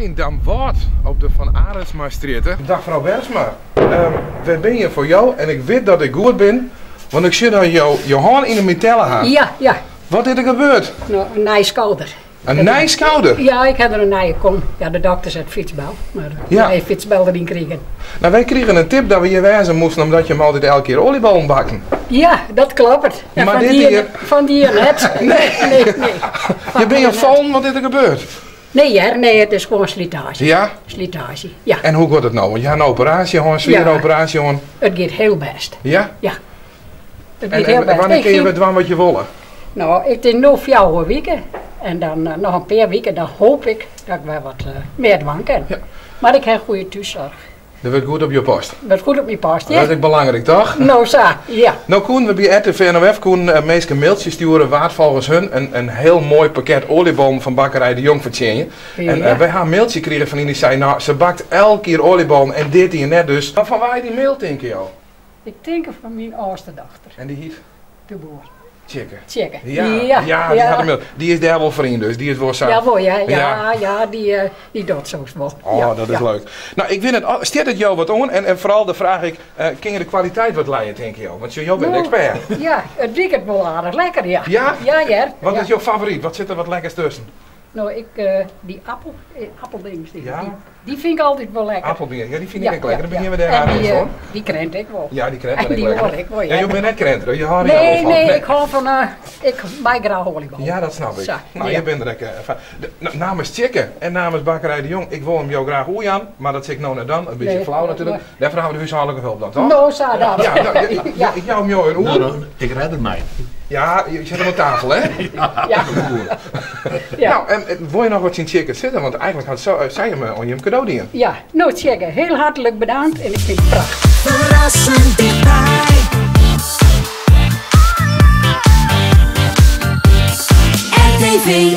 in Damwoord op de Van Arendsma-straat. Dag mevrouw Bergsma. Waar ben je voor jou? En ik weet dat ik goed ben, want ik zie dat je hand in de metellen had. Ja. Wat is er gebeurd? Nou, een nijskouder. Een nijskouder? Ja, ik heb er een nije kom. Ja, de dokter zei fietsbel. Maar nee, fietsbel erin kregen. Nou, wij kregen een tip dat we hier wijzen moesten omdat je hem altijd elke keer oliebollen bakken. Ja, dat klopt. En maar van dit die hier... Van die net. Nee. Je bent je vallen, wat is er gebeurd? Nee, het is gewoon slijtage. Ja? Slijtage, ja. En hoe gaat het nou? Want je had een operatie, een zware operatie. Het gaat heel best. Ja? Ja. Het gaat heel best. Wanneer kun je doen wat je willen? Nou, ik denk nu 4 weken. En dan nog een paar weken, dan hoop ik dat ik wel wat meer doen kan. Ja. Maar ik heb goede thuiszorg. Dat wordt goed op je post. Dat wordt goed op je post, ja. Dat is belangrijk, toch? Nou, zo, ja. Nou, Koen, we bij RTV NOF meesten mailtjes sturen waar volgens hun een heel mooi pakket oliebollen van bakkerij De Jong verdienen. Ja. En wij hebben een mailtje gekregen van die zei, nou, ze bakt elke keer oliebollen en dit hier net dus. Maar van waar je die mail denk je al? Ik denk van mijn oudste dochter. En die hiet? De boer. Checken. Ja, die had een mail. Die is daar wel vriend dus, die is wel zo. Ja, die doet zo wel. Oh, dat is leuk. Nou, ik vind het, steert het jou wat on en vooral de vraag ik, kun je de kwaliteit wat leiden, denk je al? Want jou bent expert. Ja, het weekend wel aardig lekker, ja. Ja? Ja. Wat is jouw favoriet? Wat zit er wat lekkers tussen? Nou, die appeldings, die vind ik altijd wel lekker. Appelbier, ja, die vind ik ook lekker. Dan beginnen we daar aan hoor. Die krent ik wel. Ja, die krent ik wel. Ja, je bent net krenter, je houdt Nee, ik hou van, ik maak graag oliebollen. Ja, dat snap ik. Zo, nou, je bent er lekker van. Namens Chicken en namens Bakkerij De Jong, ik wil hem jou graag oei aan, maar dat zeg ik nou net dan, een beetje flauw natuurlijk. Daar vragen we de huishoudelijke hulp dan, toch? Nou, zo dan. Ja, ik jou hem jou een oei. Nou, ik red het mij. Ja, je zit hem op tafel, hè? Ja. Nou, en wil je nog wat zien Chicken zitten? Want eigenlijk had zij hem aan je hem cadeau dienen. Ja, nou Chicken, heel hartelijk bedankt en ik vind het prachtig. Verrassend dichtbij. RTV